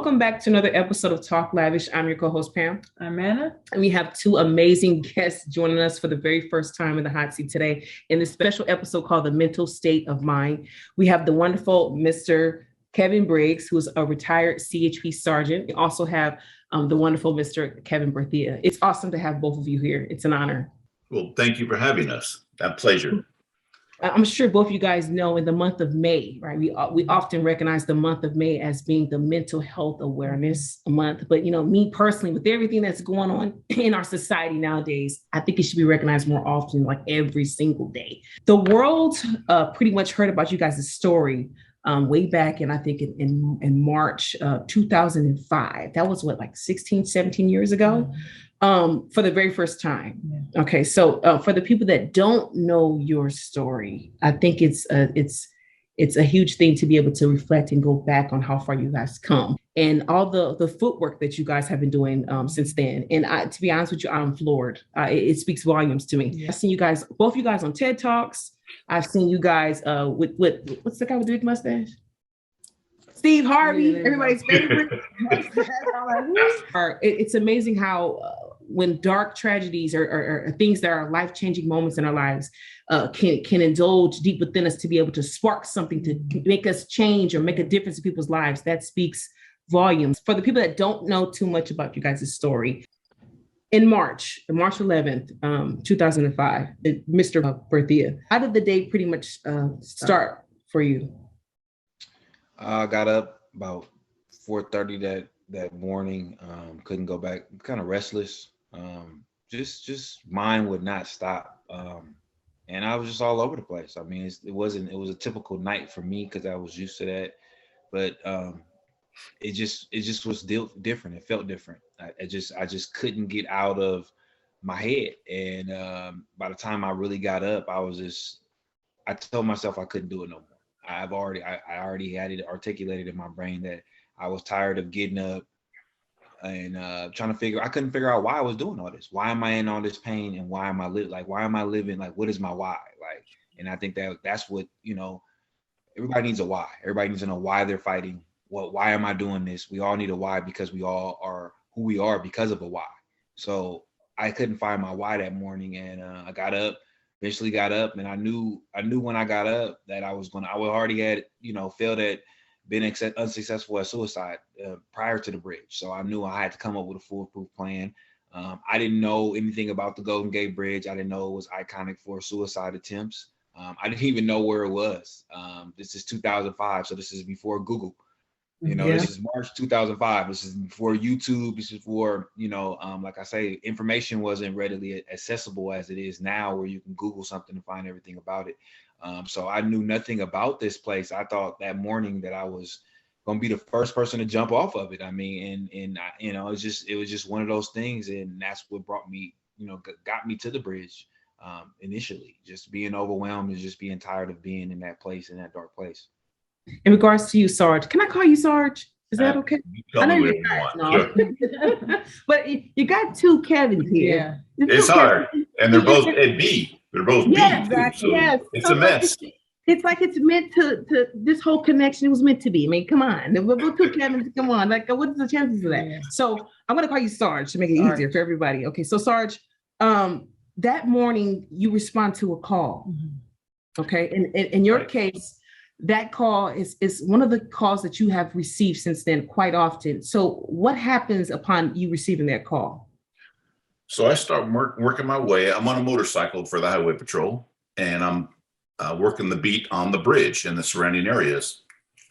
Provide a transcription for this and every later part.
Welcome back to another episode of Talk Lavish. I'm your co-host, Pam. I'm Anna. And we have two amazing guests joining us for the very first time in the hot seat today in this special episode called The Mental State of Mind. We have the wonderful Mr. Kevin Briggs, who is a retired CHP Sergeant. We also have the wonderful Mr. Kevin Berthia. It's awesome to have both of you here. It's an honor. Well, thank you for having us. A pleasure. I'm sure both of you guys know in the month of May, right? We often recognize the month of May as being the mental health awareness month. But, me personally, with everything that's going on in our society nowadays, I think it should be recognized more often, like every single day. The world pretty much heard about you guys' story way back in, I think in March 2005. That was like 16, 17 years ago. For the very first time. Yeah. Okay, so for the people that don't know your story, I think it's a huge thing to be able to reflect and go back on how far you guys come and all the footwork that you guys have been doing since then. And to be honest with you, I'm floored. It speaks volumes to me. Yeah. I've seen you guys, both you guys on TED Talks. I've seen you guys with what's the guy with the big mustache? Steve Harvey, everybody's favorite. It's amazing how when dark tragedies or things that are life-changing moments in our lives can indulge deep within us to be able to spark something to make us change or make a difference in people's lives, that speaks volumes. For the people that don't know too much about you guys' story, in March 11th, 2005, Mr. Berthia, how did the day pretty much start for you? I got up about 4:30 that morning. Couldn't go back. Kind of restless. Just mind would not stop. And I was just all over the place. I mean, it was a typical night for me because I was used to that. But it just was different. It felt different. I just couldn't get out of my head. And by the time I really got up, I told myself I couldn't do it no more. I already had it articulated in my brain that I was tired of getting up and I couldn't figure out why I was doing all this. Why am I in all this pain and why am I living? Like, what is my why? Like, and I think that's what, everybody needs a why. Everybody needs to know why they're fighting. Why am I doing this? We all need a why because we all are who we are because of a why. So I couldn't find my why that morning and I eventually got up and I knew when I got up that I already had, failed at being unsuccessful at suicide prior to the bridge. So I knew I had to come up with a foolproof plan. I didn't know anything about the Golden Gate Bridge. I didn't know it was iconic for suicide attempts. I didn't even know where it was. This is 2005. So this is before Google. This is March 2005. This is before YouTube. This is before, like I say, information wasn't readily accessible as it is now, where you can Google something and find everything about it. So I knew nothing about this place. I thought that morning that I was going to be the first person to jump off of it. I mean, and it was just one of those things. And that's what brought me, got me to the bridge initially, just being overwhelmed and just being tired of being in that place, in that dark place. In regards to you, Sarge, can I call you Sarge? Is that okay? I know you guys know. Sure. But you got two Kevins here. Yeah. It's hard. And they're both at B. They're both B. Exactly. So yes. It's a mess. It's like it's meant to this whole connection was meant to be. I mean, come on. We're two Kevins, come on. Like, what's the chances of that? Yeah. So I'm going to call you Sarge to make it easier for everybody. Okay, so Sarge, that morning you respond to a call. Mm-hmm. Okay, and in your case, that call is one of the calls that you have received since then quite often. So what happens upon you receiving that call? So I start working my way. I'm on a motorcycle for the highway patrol, and I'm working the beat on the bridge and the surrounding areas.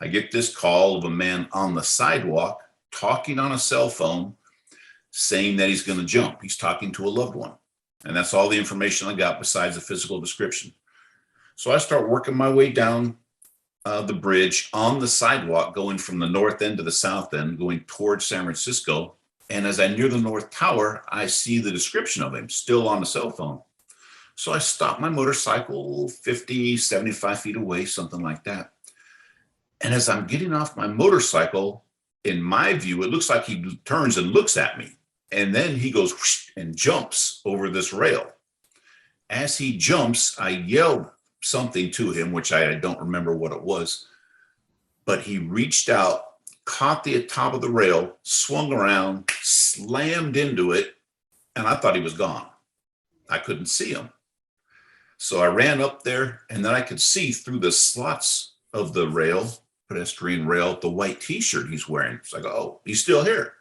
I get this call of a man on the sidewalk talking on a cell phone, saying that he's going to jump. He's talking to a loved one. And that's all the information I got besides the physical description. So I start working my way down the bridge on the sidewalk, going from the north end to the south end, going towards San Francisco. And as I near the North Tower, I see the description of him still on the cell phone. So I stop my motorcycle 50, 75 feet away, something like that. And as I'm getting off my motorcycle, in my view, it looks like he turns and looks at me. And then he goes whoosh, and jumps over this rail. As he jumps, I yelled something to him, which I don't remember what it was, but he reached out, caught the top of the rail, swung around, slammed into it, and I thought he was gone. I couldn't see him. So I ran up there, and then I could see through the slots of the rail, pedestrian rail, the white t-shirt he's wearing. So I go, oh, he's still here.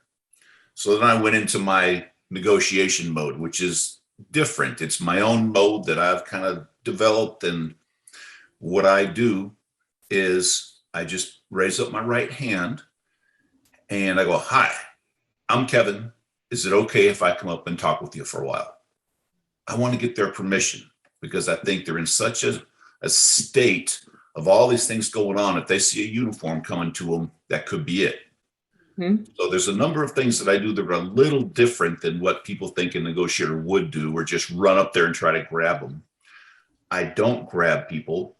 So then I went into my negotiation mode, which is different. It's my own mode that I've kind of developed. And what I do is I just raise up my right hand and I go, hi, I'm Kevin. Is it okay if I come up and talk with you for a while? I want to get their permission because I think they're in such a state of all these things going on. If they see a uniform coming to them, that could be it. Mm-hmm. So there's a number of things that I do that are a little different than what people think a negotiator would do, or just run up there and try to grab them. I don't grab people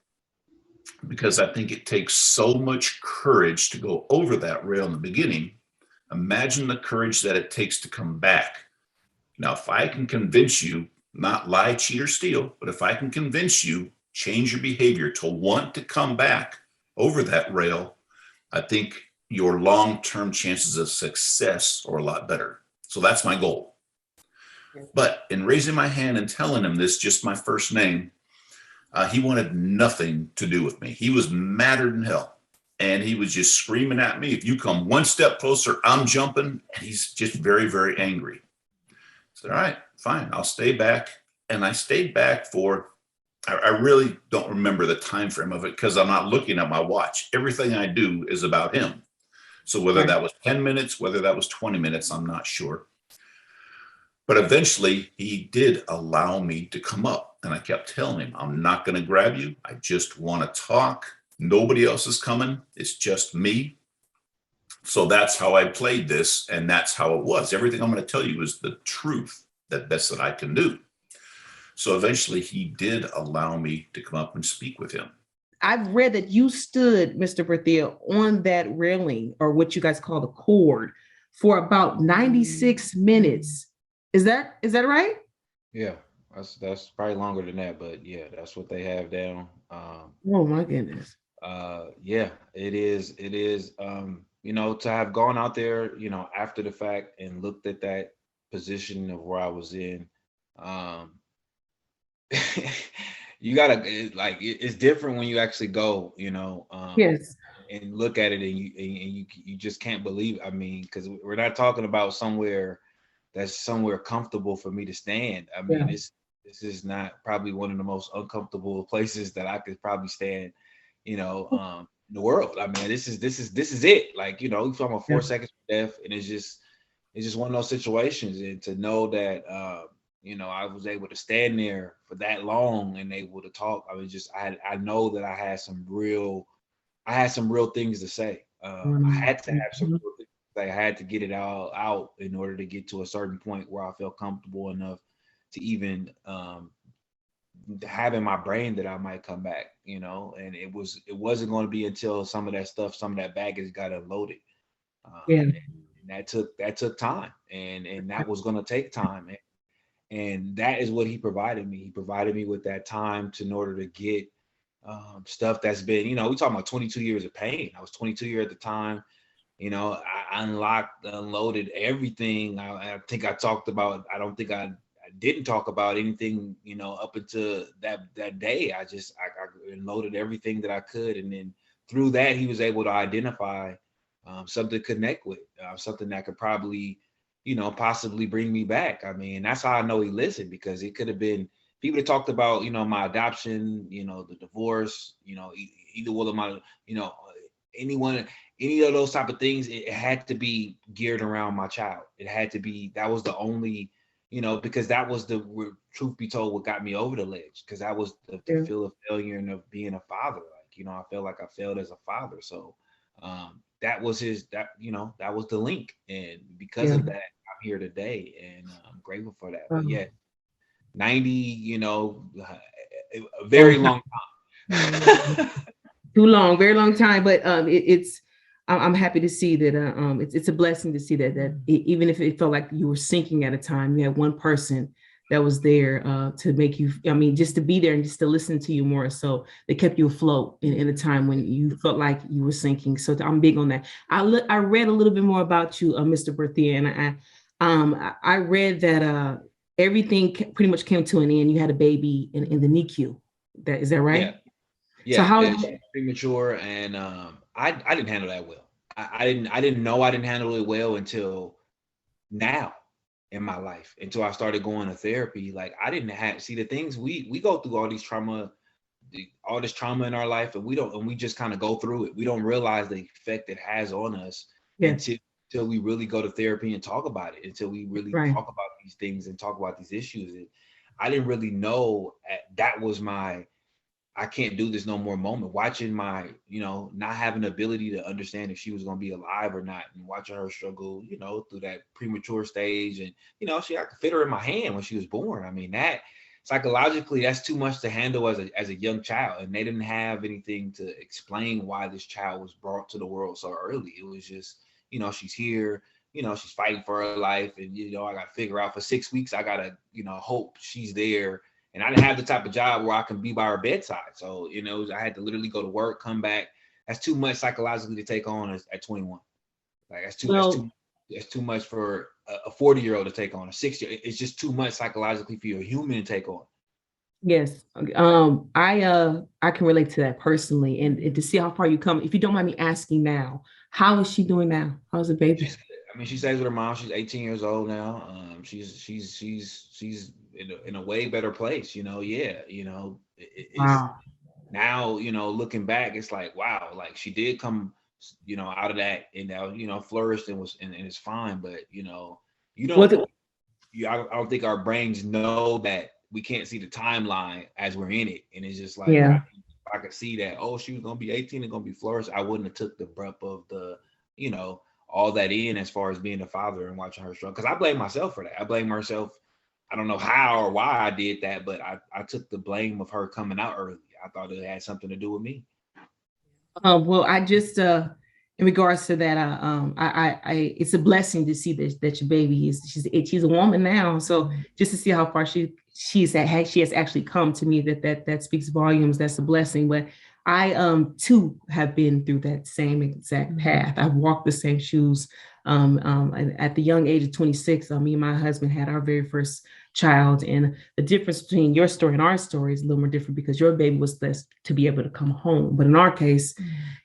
because I think it takes so much courage to go over that rail in the beginning. Imagine the courage that it takes to come back. Now, if I can convince you, not lie, cheat, or steal, but if I can convince you, change your behavior to want to come back over that rail, I think your long-term chances of success are a lot better. So that's my goal. But in raising my hand and telling him this, just my first name, he wanted nothing to do with me. He was madder than hell. And he was just screaming at me, if you come one step closer, I'm jumping. And he's just very, very angry. I said, all right, fine, I'll stay back. And I stayed back for, I really don't remember the time frame of it because I'm not looking at my watch. Everything I do is about him. So whether that was 10 minutes, whether that was 20 minutes, I'm not sure. But eventually he did allow me to come up. And I kept telling him, I'm not going to grab you. I just want to talk. Nobody else is coming. It's just me. So that's how I played this. And that's how it was. Everything I'm going to tell you is the truth, that best that I can do. So eventually he did allow me to come up and speak with him. I've read that you stood, Mr. Berthia, on that railing, or what you guys call the cord, for about 96 minutes. Is that right? Yeah, that's probably longer than that, but yeah, that's what they have down. Oh my goodness. Yeah, it is. To have gone out there, after the fact and looked at that position of where I was in, you gotta it's different when you actually go, yes, and look at it, and you just can't believe. I mean, because we're not talking about somewhere that's somewhere comfortable for me to stand. I mean, this is not probably one of the most uncomfortable places that I could probably stand, in the world. I mean, this is it. Like, you're talking about 4 seconds for death, and it's just one of those situations. And to know that, I was able to stand there for that long and able to talk. I was I know that I had some real things to say. I had to have some real things to say. I had to get it all out in order to get to a certain point where I felt comfortable enough to even have in my brain that I might come back, and it wasn't going to be until some of that baggage got unloaded. And that took time, and that was going to take time. And that is what he provided me. He provided me with that time in order to get stuff that's been, we talking about 22 years of pain. I was 22 years at the time. I unloaded everything. I think I talked about, I don't think I didn't talk about anything, up until that day. I unloaded everything that I could. And then through that, he was able to identify something to connect with, something that could probably, possibly bring me back. I mean, that's how I know he listened, because it could have been, people that talked about, my adoption, the divorce, either one of my, any of those type of things, it had to be geared around my child. It had to be, that was the only, because that was the, truth be told, what got me over the ledge, because that was the feel of failure and of being a father. Like, I felt like I failed as a father. So that was that was the link. And because of that, I'm here today, and I'm grateful for that. But yeah, 90, a very long time. Too long, very long time. But I'm happy to see that it's a blessing to see that even if it felt like you were sinking at a time, you had one person that was there to make you, I mean, just to be there and just to listen to you more. So they kept you afloat in a time when you felt like you were sinking. So I'm big on that. I read a little bit more about you, Mr. Berthia, and I read that everything pretty much came to an end. You had a baby in the NICU. Is that right? So Yeah, how? she was premature, and I didn't handle that well. I didn't know I didn't handle it well until now in my life, until I started going to therapy. Like, I didn't have, see, the things we go through, all these trauma, all this trauma in our life, and we just kind of go through it. We don't realize the effect it has on us Yeah. until we really go to therapy and talk about it, until we really Right. talk about these things and talk about these issues. And I didn't really know that was my I can't do this no more moment. Watching my, not having the ability to understand if she was going to be alive or not, and watching her struggle, through that premature stage. And, I could fit her in my hand when she was born. I mean, that psychologically, that's too much to handle as a young child. And they didn't have anything to explain why this child was brought to the world so early. It was just, she's here, she's fighting for her life. And, I got to figure out for 6 weeks, I got to, hope she's there. And I didn't have the type of job where I can be by her bedside. So, I had to literally go to work, come back. That's too much psychologically to take on at 21. Like, that's too much for a 40-year-old to take on. A 60. It's just too much psychologically for a human to take on. Yes. I can relate to that personally, and to see how far you come. If you don't mind me asking now, how is she doing now? How's the baby? She stays with her mom. She's 18 years old now. She's in a way better place. Wow. Now, looking back, it's like, wow, like she did come, out of that and now, flourished and it's fine. But I don't think our brains know that we can't see the timeline as we're in it, and it's just like, yeah. I could see that, oh, she was gonna be 18 and gonna be flourished. I wouldn't have took the brunt of the, all that in as far as being a father and watching her struggle. Because I blame myself for that. I blame myself. I don't know how or why I did that, but I took the blame of her coming out early. I thought it had something to do with me. Well, I just in regards to that, I it's a blessing to see that your baby she's a woman now. So just to see how far she has actually come, to me, that speaks volumes. That's a blessing. But I too have been through that same exact path. I've walked the same shoes. At the young age of 26, me and my husband had our very first child, and the difference between your story and our story is a little more different because your baby was blessed to be able to come home, but in our case,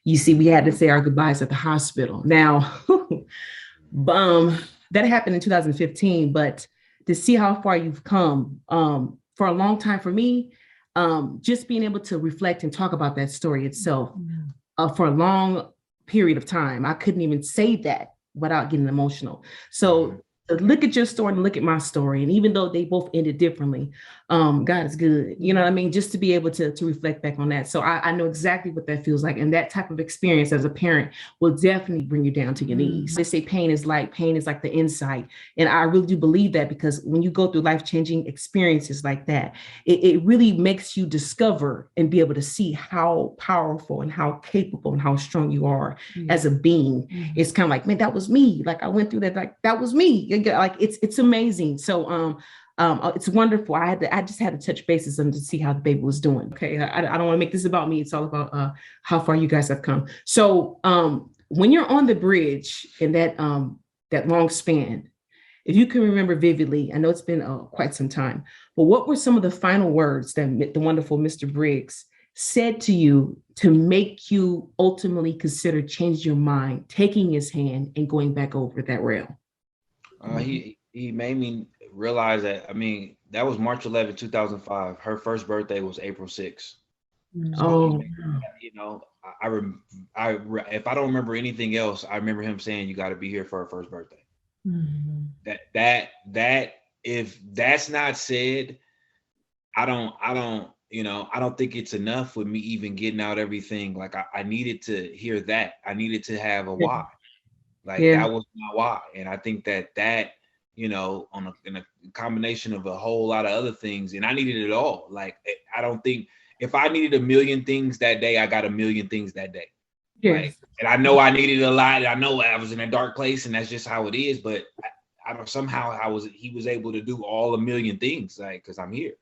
you see, we had to say our goodbyes at the hospital. Now, that happened in 2015, but to see how far you've come, for a long time for me, just being able to reflect and talk about that story itself, for a long period of time, I couldn't even say that without getting emotional. So look at your story and look at my story. And even though they both ended differently, God is good. You know what I mean? Just to be able to reflect back on that. So I know exactly what that feels like. And that type of experience as a parent will definitely bring you down to your knees. They say pain is like the insight. And I really do believe that, because when you go through life-changing experiences like that, it really makes you discover and be able to see how powerful and how capable and how strong you are as a being. It's kind of like, man, that was me. Like, I went through that. Like, that was me. Like, it's amazing. So it's wonderful. I just had to touch bases and to see how the baby was doing. Okay, I don't want to make this about me. It's all about how far you guys have come. So when you're on the bridge in that long span, if you can remember vividly, I know it's been quite some time, but what were some of the final words that the wonderful Mr. Briggs said to you to make you ultimately consider changing your mind, taking his hand and going back over that rail? He made me realize that, that was March 11, 2005. Her first birthday was April 6th. So, if I don't remember anything else, I remember him saying, you got to be here for her first birthday. That if that's not said, I don't think it's enough with me even getting out everything. Like, I needed to hear that. I needed to have a why. Like, that was my why. And I think that in a combination of a whole lot of other things, and I needed it all. Like, I don't think if I needed a million things that day, I got a million things that day. Yes. Like, and I know I needed a lot. I know I was in a dark place, and that's just how it is. But I don't somehow he was able to do all a million things, like, because I'm here.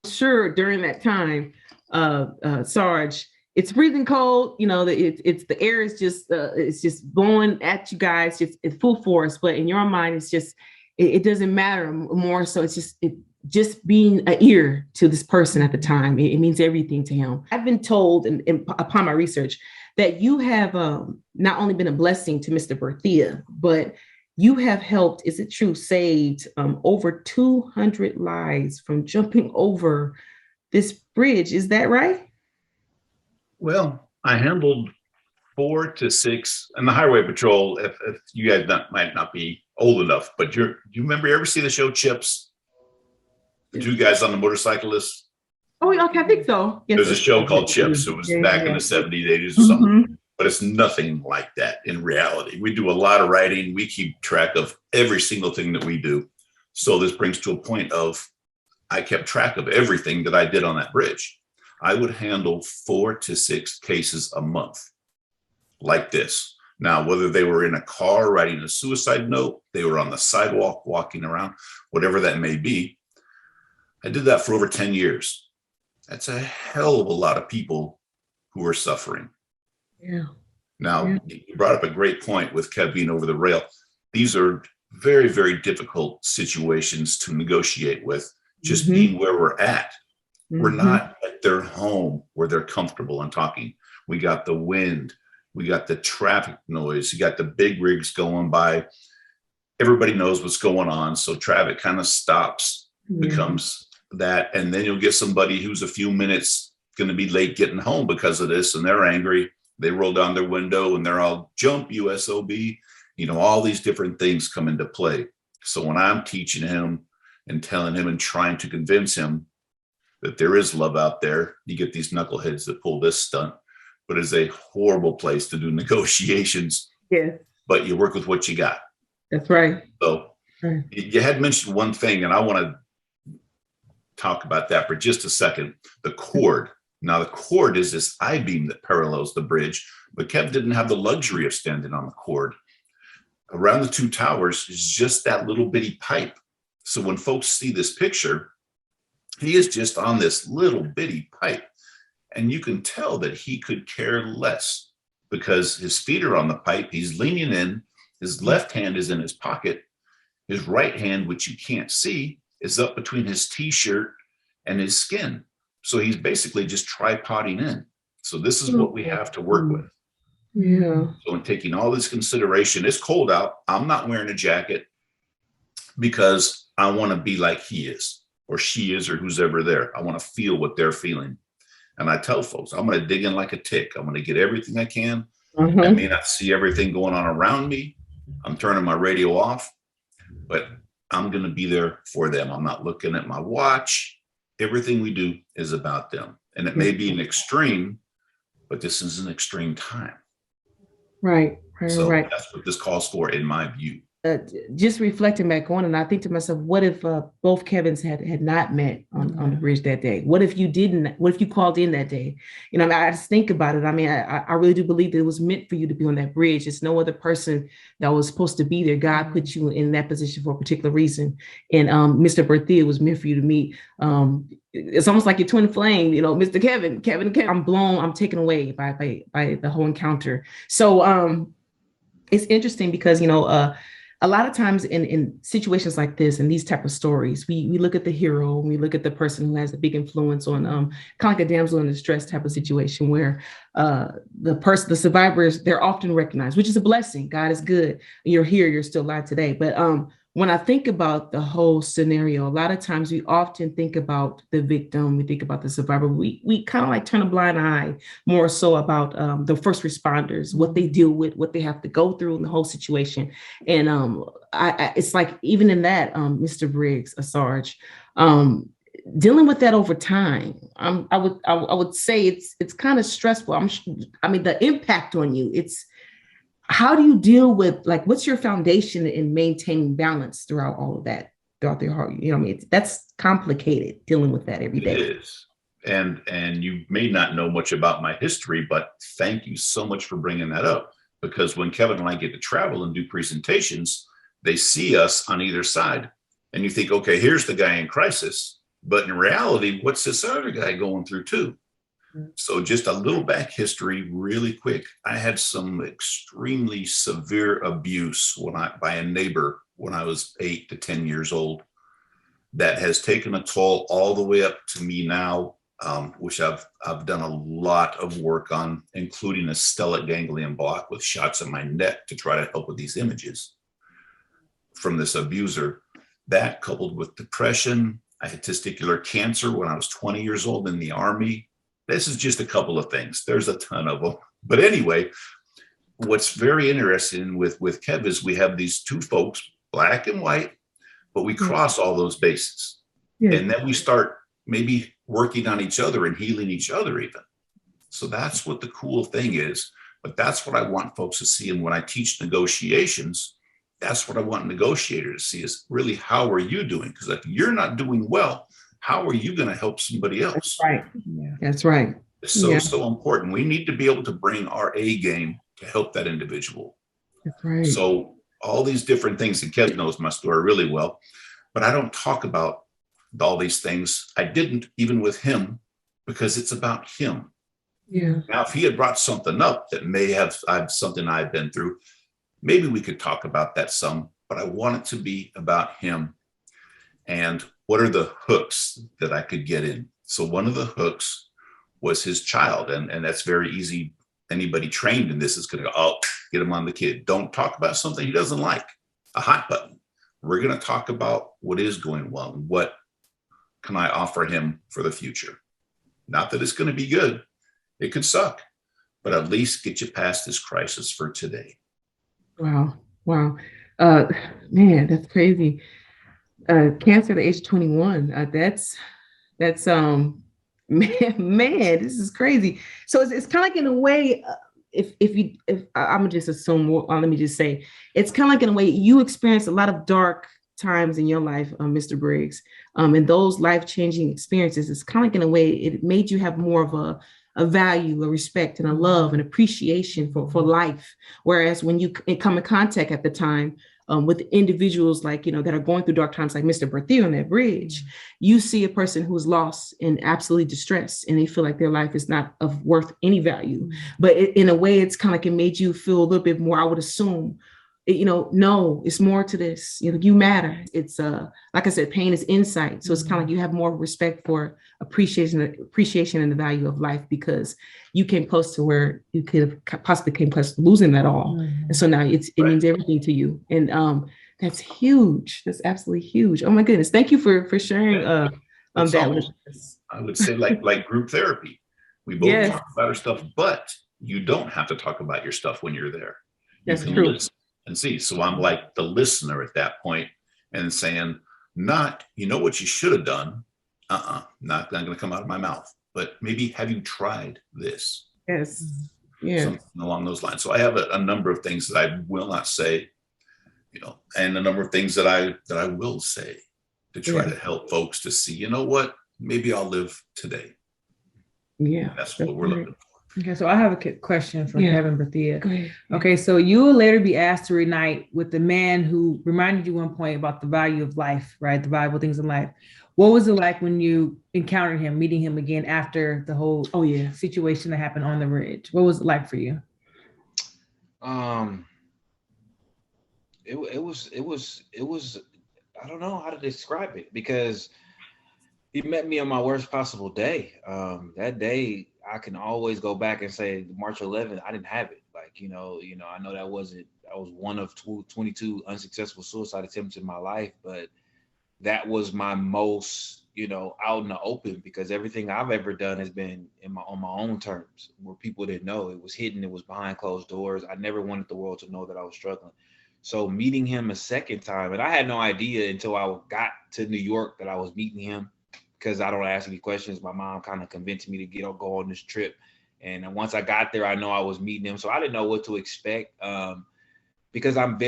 Sure, during that time, Sarge, it's freezing cold. You know, it's the air is just it's just blowing at you guys, just at full force. But in your mind, it's just it doesn't matter more. So it's just being an ear to this person at the time. It means everything to him. I've been told, and upon my research, that you have not only been a blessing to Mr. Berthia, but you have helped, is it true, saved over 200 lives from jumping over this bridge. Is that right? Well, I handled 4 to 6, and the highway patrol, if you guys might not be old enough, but you remember, you ever see the show Chips? The 2 guys on the motorcyclist? Oh, okay, I think so. Yes, there's a show called Chips. It was back in the 70s, 80s or something. But it's nothing like that in reality. We do a lot of writing. We keep track of every single thing that we do. So this brings to a point of, I kept track of everything that I did on that bridge. I would handle 4 to 6 cases a month like this. Now, whether they were in a car writing a suicide note, they were on the sidewalk walking around, whatever that may be, I did that for over 10 years. That's a hell of a lot of people who are suffering. Yeah. Now, you brought up a great point with Kev being over the rail. These are very, very difficult situations to negotiate with, just being where we're at. We're not at their home where they're comfortable and talking. We got the wind, we got the traffic noise, you got the big rigs going by. Everybody knows what's going on. So traffic kind of stops, becomes that. And then you'll get somebody who's a few minutes going to be late getting home because of this, and they're angry. They roll down their window and they're all jump USOB. You know, all these different things come into play. So when I'm teaching him and telling him and trying to convince him that there is love out there, you get these knuckleheads that pull this stunt, but it's a horrible place to do negotiations. Yeah. But you work with what you got. That's right. So you had mentioned one thing, and I want to talk about that for just a second. The cord. Now, the cord is this I-beam that parallels the bridge, but Kev didn't have the luxury of standing on the cord. Around the 2 towers is just that little bitty pipe. So when folks see this picture, he is just on this little bitty pipe. And you can tell that he could care less because his feet are on the pipe. He's leaning in. His left hand is in his pocket. His right hand, which you can't see, is up between his t-shirt and his skin. So he's basically just tripoding in. So this is what we have to work with. Yeah. So in taking all this consideration, it's cold out. I'm not wearing a jacket because I want to be like he is or she is or who's ever there. I want to feel what they're feeling. And I tell folks, I'm going to dig in like a tick. I'm going to get everything I can. I may not see everything going on around me. I'm turning my radio off, but I'm going to be there for them. I'm not looking at my watch. Everything we do is about them. And it may be an extreme, but this is an extreme time. Right. So that's what this calls for, in my view. Just reflecting back on, and I think to myself, what if both Kevins had not met on the bridge that day? What if you didn't? What if you called in that day? You know, I just think about it. I mean, I really do believe that it was meant for you to be on that bridge. It's no other person that was supposed to be there. God put you in that position for a particular reason. And Mr. Berthia was meant for you to meet. It's almost like your twin flame, you know, Mr. Kevin. I'm blown. I'm taken away by the whole encounter. So it's interesting because, you know, a lot of times in situations like this and these type of stories, we look at the hero, we look at the person who has a big influence on kind of like a damsel in distress type of situation where the survivors, they're often recognized, which is a blessing. God is good. You're here, you're still alive today. But when I think about the whole scenario, a lot of times we often think about the victim, we think about the survivor. We kind of like turn a blind eye more so about the first responders, what they deal with, what they have to go through in the whole situation. And it's like, even in that, Mr. Briggs, Sarge, dealing with that over time, I would say it's kind of stressful. I mean, the impact on you, how do you deal with, like, what's your foundation in maintaining balance throughout all of that, throughout the heart? You know what I mean? That's complicated dealing with that every day. It is. And you may not know much about my history, but thank you so much for bringing that up, because when Kevin and I get to travel and do presentations, They see us on either side, and you think, okay, here's the guy in crisis, but in reality, what's this other guy going through too? So just a little back history really quick. I had some extremely severe abuse by a neighbor when I was 8 to 10 years old that has taken a toll all the way up to me now, which I've done a lot of work on, including a stellate ganglion block with shots in my neck to try to help with these images from this abuser. That coupled with depression. I had testicular cancer when I was 20 years old in the Army. This is just a couple of things. There's a ton of them. But anyway, what's very interesting with Kev is we have these two folks, black and white, but we cross all those bases. Yeah. And then we start maybe working on each other and healing each other even. So that's what the cool thing is. But that's what I want folks to see. And when I teach negotiations, that's what I want a negotiator to see is really, how are you doing? Because if you're not doing well, how are you going to help somebody else? That's right. Yeah. That's right. It's so important. We need to be able to bring our A game to help that individual. That's right. So all these different things, and Kev knows my story really well, but I don't talk about all these things. I didn't even with him because it's about him. Yeah. Now, if he had brought something up that may have something I've been through, maybe we could talk about that some, but I want it to be about him. And what are the hooks that I could get in? So one of the hooks was his child. And that's very easy. Anybody trained in this is going to go, oh, get him on the kid. Don't talk about something he doesn't like, a hot button. We're going to talk about what is going well and what can I offer him for the future. Not that it's going to be good. It could suck, but at least get you past this crisis for today. Wow. Wow. Man, that's crazy. Cancer at the age of 21. That's man, this is crazy. So it's kind of like in a way, if I'm gonna just assume, let me just say, it's kind of like in a way you experienced a lot of dark times in your life, Mr. Briggs, and those life-changing experiences. It's kind of like in a way it made you have more of a value, a respect, and a love and appreciation for life. Whereas when you come in contact at the time with individuals like, that are going through dark times, like Mr. Berthia on that bridge, you see a person who's lost and absolutely distressed, and they feel like their life is not of worth any value. But in a way, it's kind of like it made you feel a little bit more, I would assume, no, it's more to this. You matter. It's like I said, pain is insight. So it's kind of like you have more respect for appreciation and the value of life, because you came close to where you could have possibly came close to losing that all. And so now it means everything to you. And that's huge. That's absolutely huge. Oh my goodness. Thank you for sharing that with us. I would say like group therapy. We both talk about our stuff, but you don't have to talk about your stuff when you're there. That's true. Listen and see. So I'm like the listener at that point and saying, not, what you should have done. Not going to come out of my mouth, but maybe have you tried this? Yes. Yeah. Something along those lines. So I have a number of things that I will not say, and a number of things that I will say to try to help folks to see, what, maybe I'll live today. Yeah. And that's what we're looking for. Okay, so I have a question from Kevin Berthia. Okay, so you will later be asked to reunite with the man who reminded you one point about the value of life, right? The valuable things in life. What was it like when you encountered him, meeting him again after the whole situation that happened on the bridge? What was it like for you? It was I don't know how to describe it, because he met me on my worst possible day. That day I can always go back and say March 11th, I didn't have it. Like, I know that was one of 22 unsuccessful suicide attempts in my life, but that was my most, out in the open, because everything I've ever done has been on my own terms, where people didn't know. It was hidden. It was behind closed doors. I never wanted the world to know that I was struggling. So meeting him a second time, and I had no idea until I got to New York that I was meeting him, because I don't ask any questions. My mom kind of convinced me to go on this trip. And once I got there, I know I was meeting him. So I didn't know what to expect. Because I don't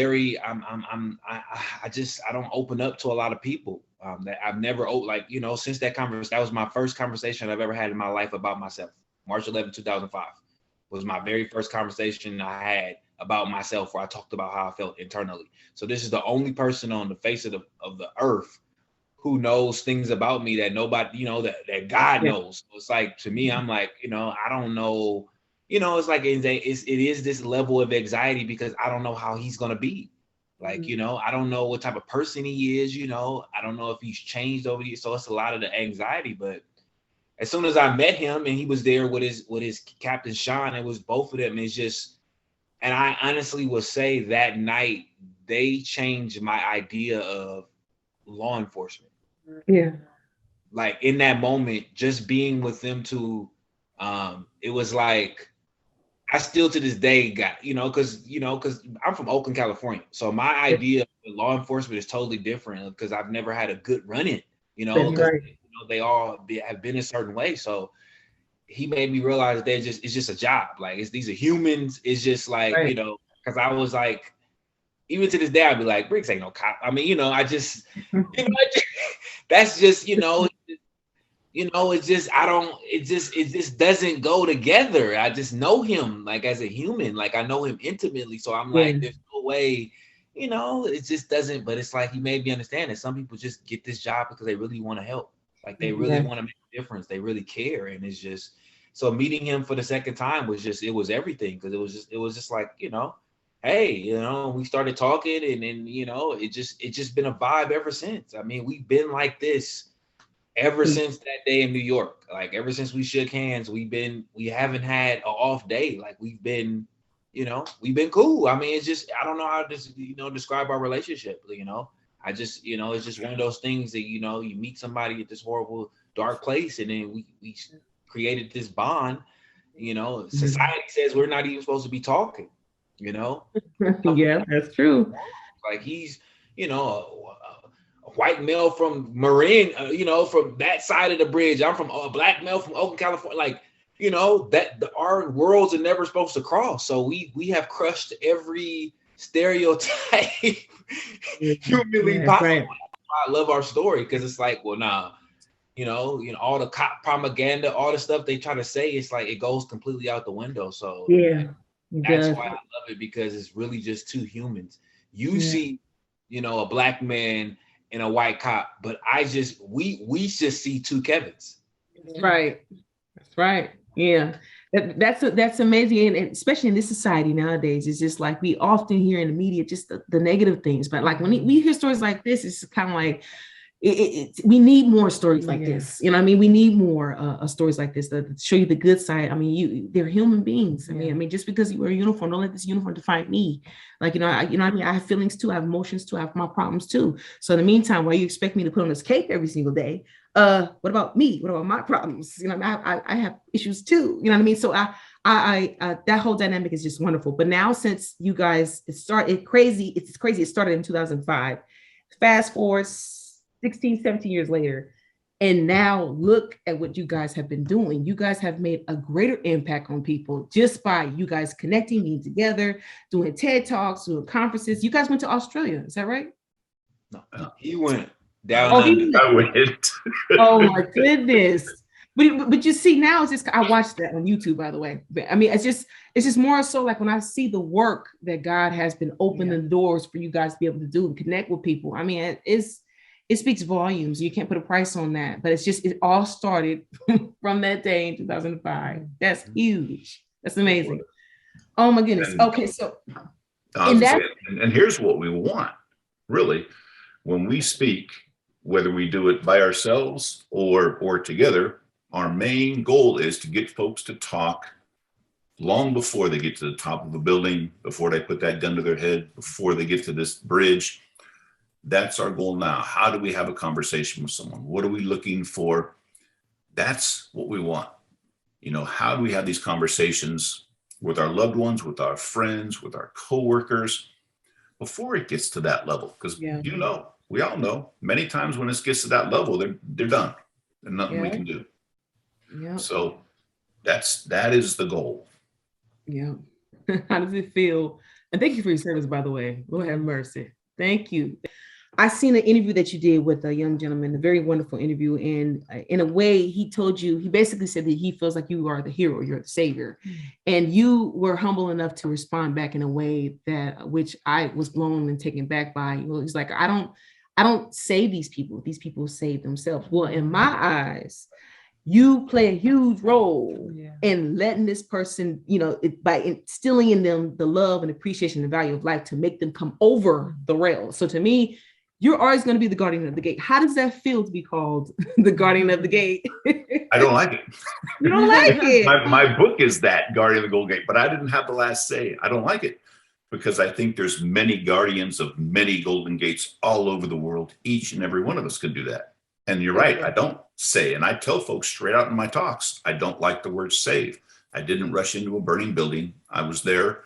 open up to a lot of people that I've never, since that conversation. That was my first conversation I've ever had in my life about myself. March 11, 2005 was my very first conversation I had about myself where I talked about how I felt internally. So this is the only person on the face of the earth who knows things about me that nobody, that God knows. So it's like, to me, I'm like, I don't know, it's like, it is this level of anxiety because I don't know how he's going to be. Like, I don't know what type of person he is, I don't know if he's changed over the years. So it's a lot of the anxiety, but as soon as I met him and he was there with his Captain Sean, it was both of them. It's just, and I honestly will say that night, they changed my idea of law enforcement. Yeah. Like in that moment, just being with them two, it was like, I still to this day got, because I'm from Oakland, California. So my idea of law enforcement is totally different because I've never had a good run-in, because they all have been a certain way. So he made me realize that it's just a job. Like these are humans. It's just like, because I was like, even to this day, I'd be like, Briggs ain't no cop. I mean, I just, that's just, it's just, it just doesn't go together. I just know him like as a human, like I know him intimately. So I'm like, there's no way, it just doesn't, but it's like, he made me understand that some people just get this job because they really want to help. Like they really want to make a difference. They really care. And it's just, so meeting him for the second time was just, it was everything. Cause it was just like, hey, we started talking and then, it just been a vibe ever since. I mean, we've been like this ever since that day in New York. Like ever since we shook hands, we haven't had an off day. Like we've been cool. I mean, it's just, I don't know how to describe our relationship, I just, it's just one of those things that, you meet somebody at this horrible, dark place and then we created this bond, society says we're not even supposed to be talking, Yeah, that's true. Like he's, a white male from Marin, from that side of the bridge. I'm from a black male from Oakland, California. Like, our worlds are never supposed to cross. So we have crushed every stereotype humanly possible. Right. I love our story because it's like, well, nah, all the cop propaganda, all the stuff they try to say, it's like it goes completely out the window. So that's why I love it, because it's really just two humans. You see, a black man and a white cop, but we just see two Kevins. Right. That's right. Yeah. That's amazing. And especially in this society nowadays, it's just like we often hear in the media just the negative things. But like when we hear stories like this, it's kind of like we need more stories like this. You know what I mean? We need more stories like this to show you the good side. I mean, they're human beings. I mean, just because you wear a uniform, don't let this uniform define me. Like, I mean, I have feelings too. I have emotions too. I have my problems too. So in the meantime, why you expect me to put on this cape every single day? What about me? What about my problems? I have issues too. You know what I mean? So I that whole dynamic is just wonderful. But now, since you guys, it's crazy. It started in 2005. Fast forward 16, 17 years later. And now look at what you guys have been doing. You guys have made a greater impact on people just by you guys connecting, being together, doing TED Talks, doing conferences. You guys went to Australia. Is that right? No, he went down under. I went. Oh my goodness. But you see, now it's just, I watched that on YouTube, by the way. But I mean, it's just more so like when I see the work that God has been opening the doors for you guys to be able to do and connect with people. I mean, it speaks volumes. You can't put a price on that, but it all started from that day in 2005. That's huge. That's amazing. Oh my goodness. Okay. So, and here's what we want, really, when we speak, whether we do it by ourselves or together, our main goal is to get folks to talk long before they get to the top of a building, before they put that gun to their head, before they get to this bridge. That's our goal now. How do we have a conversation with someone? What are we looking for? That's what we want. How do we have these conversations with our loved ones, with our friends, with our coworkers before it gets to that level? Because we all know many times when it gets to that level, they're done. There's nothing we can do. Yeah. So that is the goal. Yeah. How does it feel? And thank you for your service, by the way. Lord have mercy. Thank you. I seen an interview that you did with a young gentleman, a very wonderful interview. And in a way, he told you, he basically said that he feels like you are the hero, you're the savior. And you were humble enough to respond back in a way that, which I was blown and taken back by. He's like, I don't save these people save themselves. Well, in my eyes, you play a huge role in letting this person, by instilling in them the love and appreciation and value of life to make them come over the rails. So to me, you're always going to be the guardian of the gate. How does that feel to be called the guardian of the gate? I don't like it. You don't like it? My book is that, Guardian of the Golden Gate, but I didn't have the last say. I don't like it because I think there's many guardians of many golden gates all over the world. Each and every one of us could do that. And you're right, I don't say, and I tell folks straight out in my talks, I don't like the word save. I didn't rush into a burning building. I was there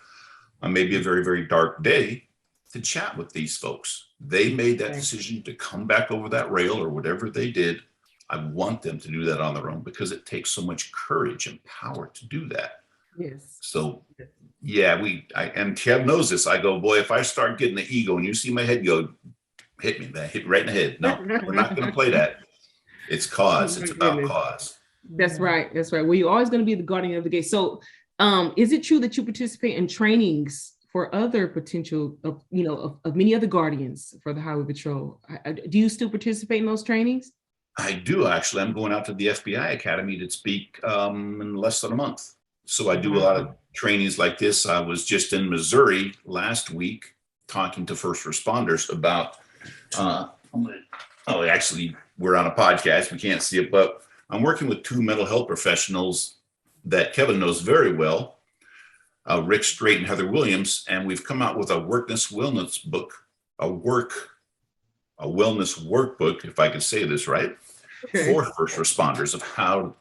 on maybe a very, very dark day to chat with these folks. They made that decision to come back over that rail or whatever they did. I want them to do that on their own because it takes so much courage and power to do that. Yes. So yeah, and Kev knows this. I go, boy, if I start getting the ego and you see my head go, hit me, man, hit right in the head. No, we're not going to play that. It's cause. It's about cause. That's right. That's right. Well, you're always going to be the guardian of the gate. So is it true that you participate in trainings for other potential, of many other guardians for the Highway Patrol? Do you still participate in those trainings? I do, actually. I'm going out to the FBI Academy to speak in less than a month. So I do a lot of trainings like this. I was just in Missouri last week talking to first responders about, actually, we're on a podcast. We can't see it, but I'm working with two mental health professionals that Kevin knows very well, Rick Strait and Heather Williams, and we've come out with a wellness book, a wellness workbook, if I can say this right, for first responders of how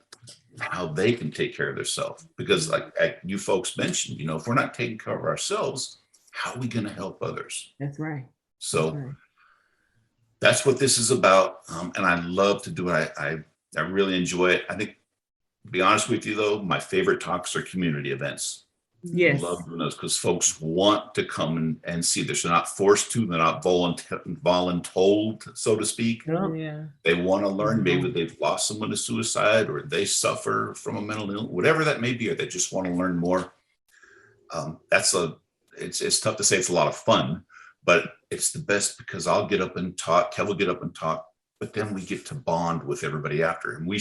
they can take care of themselves. Because like you folks mentioned, if we're not taking care of ourselves, how are we going to help others? That's right. So that's what this is about. And I love to do it. I really enjoy it. I think, to be honest with you though, my favorite talks are community events. Yes. I love doing those because folks want to come and see this. They're not forced to, they're not voluntold, so to speak. Yeah. They want to learn. Maybe they've lost someone to suicide or they suffer from a mental illness, whatever that may be, or they just want to learn more. It's tough to say. It's a lot of fun, but it's the best because I'll get up and talk, Kev will get up and talk, but then we get to bond with everybody after. And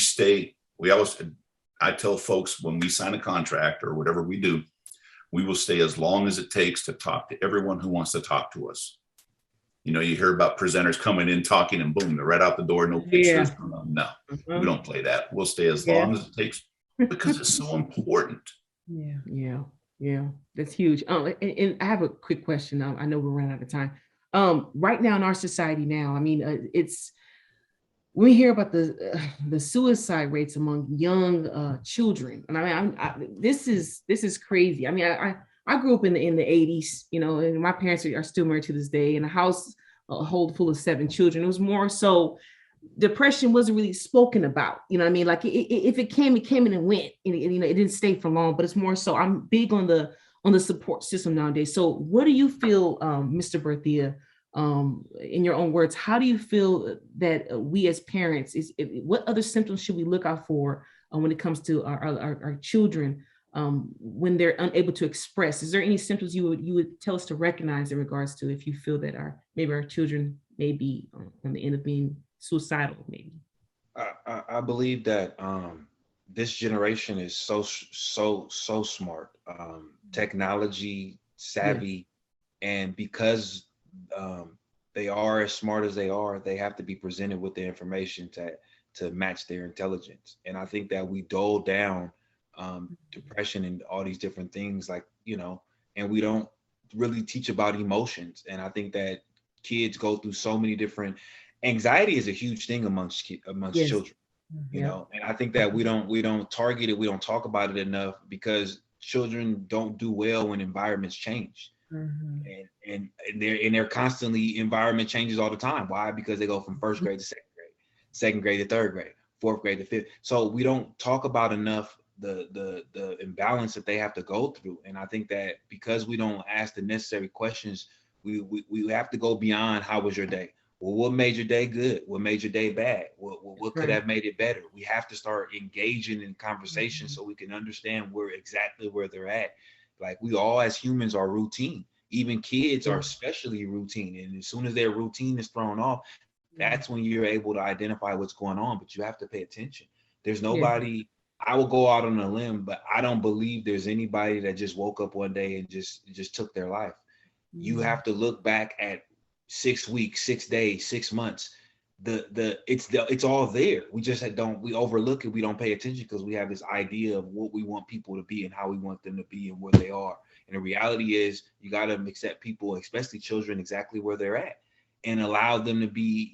I tell folks when we sign a contract or whatever we do, we will stay as long as it takes to talk to everyone who wants to talk to us. You hear about presenters coming in, talking, and boom, they're right out the door, no pictures. No, we don't play that. We'll stay as long as it takes because it's so important. Yeah. That's huge. And I have a quick question. I know we're running out of time. Right now in our society now, it's when we hear about the suicide rates among young children, and this is crazy. I grew up in the 80s, and my parents are still married to this day, in a household full of 7 children. It was more so depression wasn't really spoken about. Like if it came in and went, and it didn't stay for long. But it's more so. I'm big on the support system nowadays. So what do you feel, Mr. Berthia? In your own words, how do you feel that we as parents what other symptoms should we look out for when it comes to our children when they're unable to express? Is there any symptoms you would tell us to recognize in regards to if you feel that our children may be on the end of being suicidal? Maybe I believe that this generation is so smart, technology savvy, and because they are as smart as they are, they have to be presented with the information to match their intelligence. And I think that we dull down depression and all these different things, and we don't really teach about emotions. And I think that kids go through so many different. Anxiety is a huge thing amongst children, and I think that we don't target it, we don't talk about it enough because children don't do well when environments change. And they're constantly, environment changes all the time. Why? Because they go from first grade to second grade to third grade, fourth grade to fifth. So we don't talk about enough the imbalance that they have to go through. And I think that because we don't ask the necessary questions, we have to go beyond how was your day? Well, what made your day good? What made your day bad? What could Right. have made it better? We have to start engaging in conversation so we can understand where they're at. Like, we all as humans are routine. Even kids are especially routine. And as soon as their routine is thrown off, that's when you're able to identify what's going on. But you have to pay attention. There's nobody, I will go out on a limb, but I don't believe there's anybody that just woke up one day and just took their life. You have to look back at 6 weeks, 6 days, 6 months. It's all there. We just we overlook it. We don't pay attention because we have this idea of what we want people to be and how we want them to be and where they are. And the reality is, you got to accept people, especially children, exactly where they're at, and allow them to be,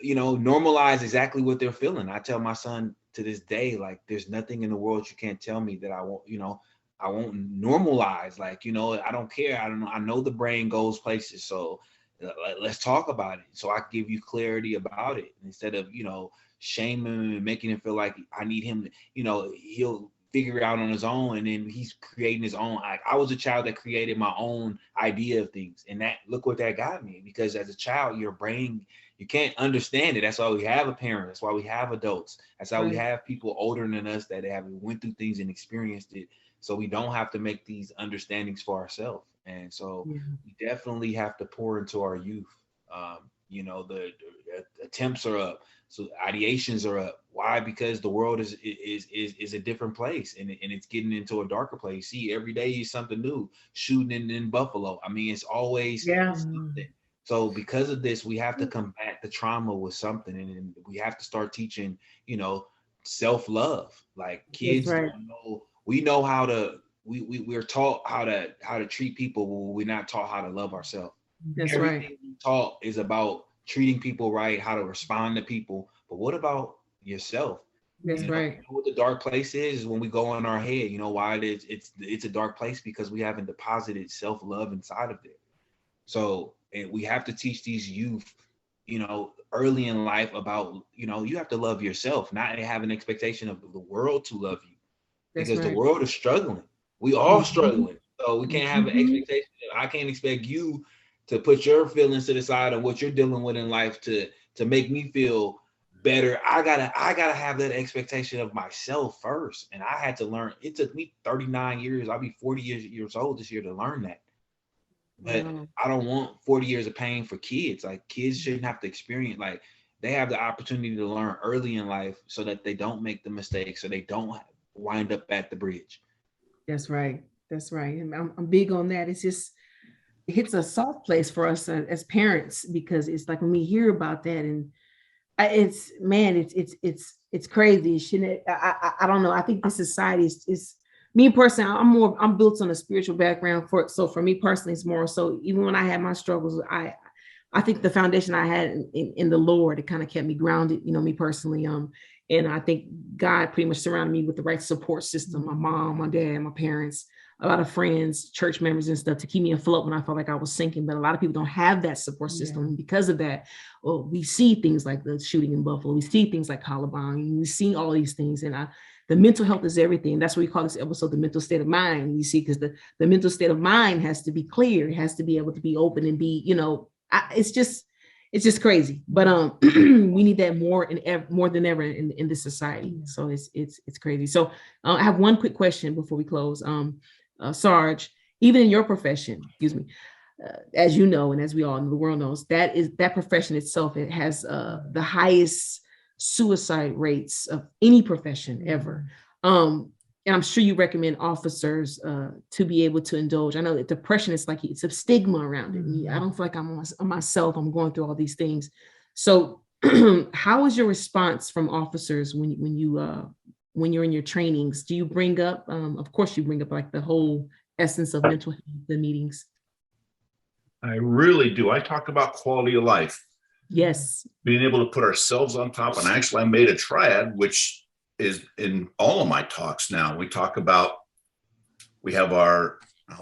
normalize exactly what they're feeling. I tell my son to this day, like, there's nothing in the world you can't tell me that I won't normalize. Like, I don't care. I know the brain goes places. So let's talk about it. So I can give you clarity about it instead of, shaming him and making him feel like I need him to, he'll figure it out on his own. And then he's creating his own. I was a child that created my own idea of things. And look what that got me, because as a child, your brain, you can't understand it. That's why we have a parent. That's why we have adults. That's why we have people older than us that have went through things and experienced it. So we don't have to make these understandings for ourselves. And so we definitely have to pour into our youth. The attempts are up. So ideations are up. Why? Because the world is a different place, and it's getting into a darker place. See, every day is something new. Shooting in Buffalo. I mean, it's always something. So because of this, we have to combat the trauma with something, and we have to start teaching, self-love. Like, kids don't know. We know how to. We're taught how to treat people, but we're not taught how to love ourselves. Everything we taught is about treating people right, how to respond to people. But what about yourself? That's right. What the dark place is when we go in our head. You know why it's a dark place? Because we haven't deposited self-love inside of it. So, and we have to teach these youth, early in life about, you have to love yourself, not have an expectation of the world to love you. Because the world is struggling. We all struggling. So we can't have an expectation. I can't expect you to put your feelings to the side of what you're dealing with in life to make me feel better. I gotta have that expectation of myself first. And I had to learn. It took me 39 years. I'll be 40 years old this year to learn that. But I don't want 40 years of pain for kids. Like, kids shouldn't have to experience, like, they have the opportunity to learn early in life so that they don't make the mistakes, so they don't wind up at the bridge. That's right. That's right. And I'm big on that. It's just, it hits a soft place for us as parents, because it's like when we hear about that, and it's crazy. Shouldn't it? I don't know. I think this society is me personally. I'm built on a spiritual background so for me personally, it's more so, even when I had my struggles, I think the foundation I had in the Lord, it kind of kept me grounded, me personally. And I think God pretty much surrounded me with the right support system. My mom, my dad, my parents, a lot of friends, church members and stuff, to keep me afloat when I felt like I was sinking. But a lot of people don't have that support system. And because of that, we see things like the shooting in Buffalo. We see things like Columbine. We see all these things. And the mental health is everything. That's what we call this episode, the mental state of mind. You see, because the mental state of mind has to be clear. It has to be able to be open and be, it's just crazy. But we need that more than ever in this society. So it's crazy. So I have one quick question before we close. Sarge, even in your profession, as you know, and as we all in the world knows, that profession itself, it has the highest suicide rates of any profession ever. And I'm sure you recommend officers to be able to indulge. I know that depression is like, it's a stigma around it. I don't feel like I'm myself. I'm going through all these things. So how is your response from officers when you're in your trainings? Do you bring up, of course you bring up like the whole essence of mental health in meetings? I really do. I talk about quality of life. Yes. Being able to put ourselves on top. And actually I made a triad, which is in all of my talks now. We talk about, we have I'm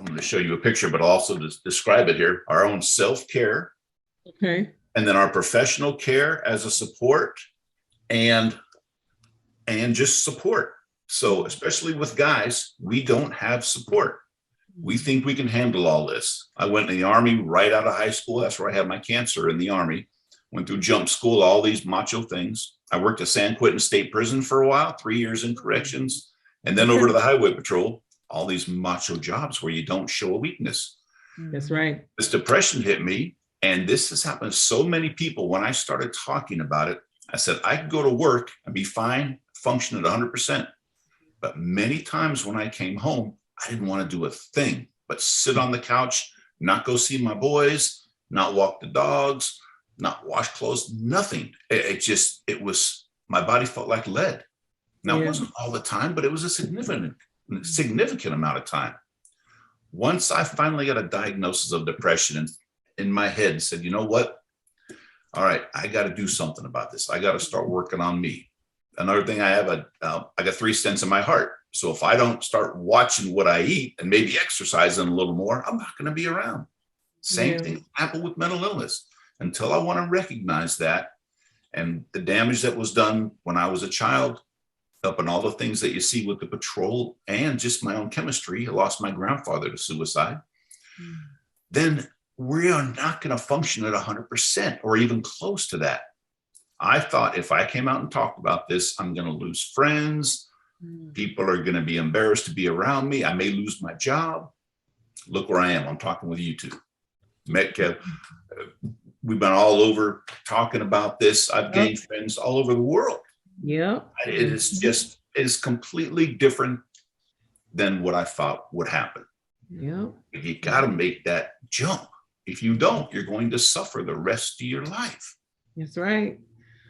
going to show you a picture, but also to describe it here, our own self-care. Okay. And then our professional care as a support and just support. So especially with guys, we don't have support. We think we can handle all this. I went in the Army right out of high school. That's where I had my cancer, in the Army. Went through jump school, all these macho things. I worked at San Quentin State Prison for a while, 3 years in corrections, and then over to the Highway Patrol, all these macho jobs where you don't show a weakness. That's right. This depression hit me, and this has happened to so many people. When I started talking about it, I said, I could go to work and be fine, function at 100%. But many times when I came home, I didn't want to do a thing but sit on the couch, not go see my boys, not walk the dogs, not wash clothes, nothing. It was, my body felt like lead. Now, It wasn't all the time, but it was a significant amount of time. Once I finally got a diagnosis of depression, and in my head said, you know what? All right, I got to do something about this. I got to start working on me. Another thing I have, I got 3 stents in my heart. So if I don't start watching what I eat and maybe exercising a little more, I'm not going to be around. Same thing happened with mental illness. Until I want to recognize that, and the damage that was done when I was a child, up in all the things that you see with the patrol and just my own chemistry, I lost my grandfather to suicide, then we are not going to function at 100% or even close to that. I thought if I came out and talked about this, I'm going to lose friends. People are going to be embarrassed to be around me. I may lose my job. Look where I am. I'm talking with you two. Met Kev. We've been all over talking about this. I've gained friends all over the world. Yeah. It is completely different than what I thought would happen. Yeah. You got to make that jump. If you don't, you're going to suffer the rest of your life. That's right.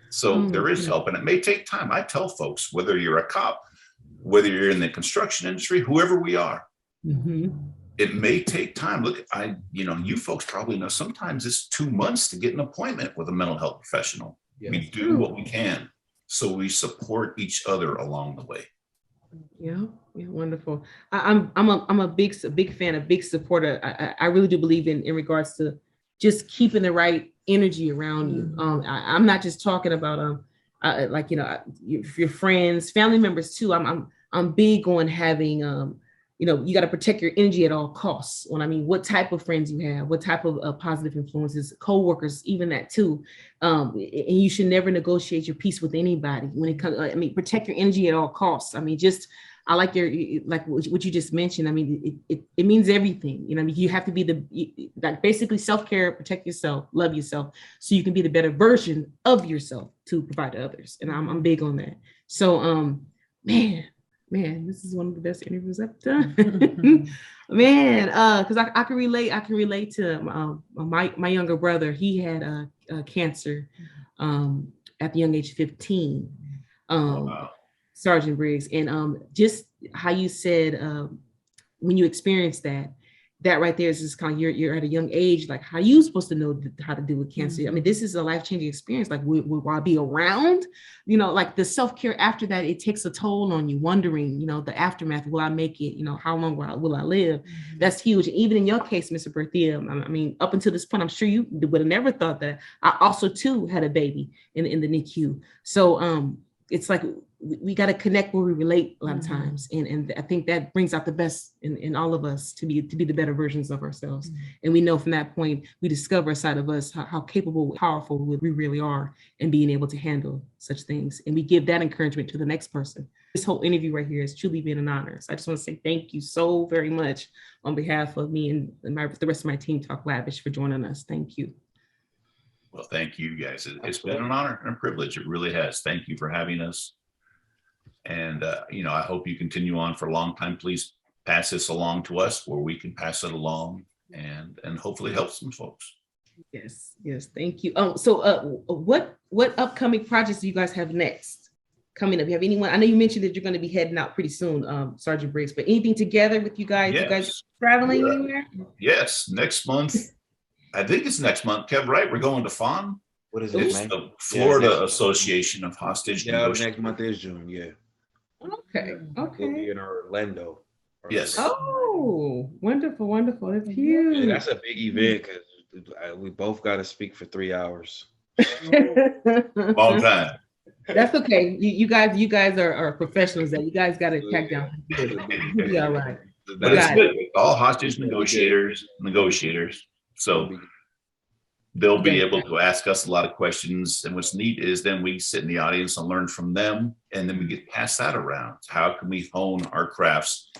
So there is help, and it may take time. I tell folks, whether you're a cop, whether you're in the construction industry, whoever we are, it may take time. Look, you folks probably know sometimes it's 2 months to get an appointment with a mental health professional. Yeah, we do what we can, so we support each other along the way. Yeah, wonderful. I'm a big fan, a big supporter. I really do believe in regards to just keeping the right energy around you. I'm not just talking about your friends, family members too. I'm big on having you got to protect your energy at all costs. When I mean, what type of friends you have, what type of positive influences, co-workers, even that too. And you should never negotiate your peace with anybody when it comes. Protect your energy at all costs. I like what you just mentioned. It means everything. You have to be basically self-care, protect yourself, love yourself, so you can be the better version of yourself to provide to others. And I'm big on that. So, man, this is one of the best interviews I've done. Because I can relate to my younger brother. He had cancer at the young age of 15. Wow. Sergeant Briggs, and just how you said when you experience that right there is just kind of you're at a young age, like how you supposed to know how to deal with cancer. This is a life-changing experience. Like will I be around? Like the self-care after that, it takes a toll on you, wondering, the aftermath. Will I make it? How long will I live? That's huge. Even in your case, Mr. Berthia, up until this point, I'm sure you would have never thought that. I also too had a baby in the NICU. So it's like we got to connect where we relate a lot of times. And I think that brings out the best in all of us to be the better versions of ourselves. And we know from that point, we discover a side of us, how capable, powerful we really are in being able to handle such things. And we give that encouragement to the next person. This whole interview right here has truly been an honor. So I just want to say thank you so very much on behalf of me and the rest of my team, Talk Lavish, for joining us. Thank you. Well, thank you guys. It's been an honor and a privilege. It really has. Thank you for having us. And, I hope you continue on for a long time. Please pass this along to us where we can pass it along and hopefully help some folks. Yes. Thank you. So what upcoming projects do you guys have next coming up? You have anyone? I know you mentioned that you're going to be heading out pretty soon, Sergeant Briggs, but anything together with you guys? Yes. You guys traveling anywhere? Yes. Next month. I think it's next month, Kev, right? We're going to FON. What is it, man? The Florida Association of Hostage Negotiators. Next month is June, yeah. Okay. We'll be in Orlando. Yes. Oh, wonderful. That's huge. Yeah, that's a big event because we both got to speak for 3 hours. Long time. That's okay. You guys are professionals. That you guys got to tack down. You'll be all right. But it's good. All hostage negotiators. So they'll be able to ask us a lot of questions. And what's neat is then we sit in the audience and learn from them. And then we get past that around. How can we hone our crafts?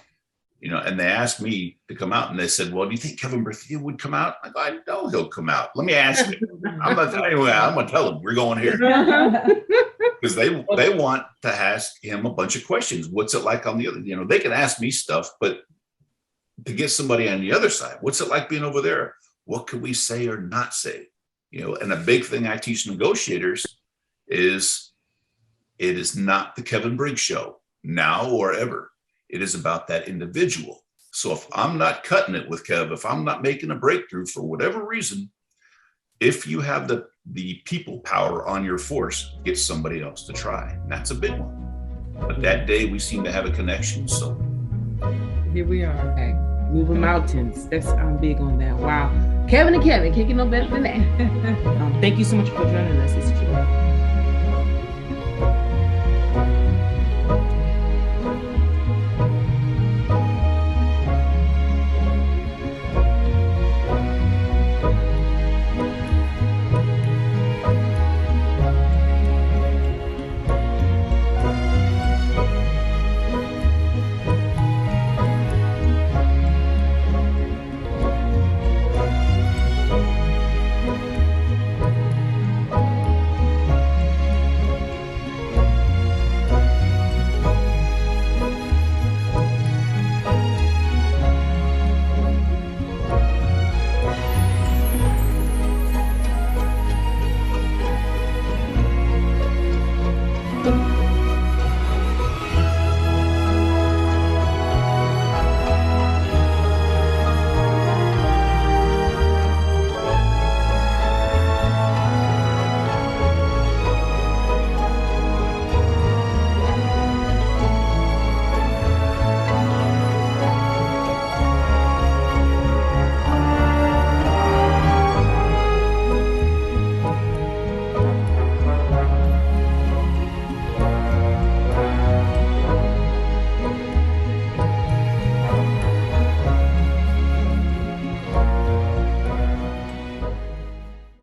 You know, and they asked me to come out and they said, well, do you think Kevin Berthia would come out? I go, I know he'll come out. Let me ask him. I'm going to tell him we're going here. Because they want to ask him a bunch of questions. What's it like on the other? You know, they can ask me stuff, but to get somebody on the other side, what's it like being over there? What can we say or not say? You know, and a big thing I teach negotiators is it is not the Kevin Briggs show now or ever. It is about that individual. So if I'm not cutting it with Kev, if I'm not making a breakthrough for whatever reason, if you have the people power on your force, get somebody else to try. And that's a big one. But that day we seem to have a connection. So here we are. Okay. Moving mountains. I'm big on that. Wow. Kevin and Kevin, can't get no better than that. Thank you so much for joining us.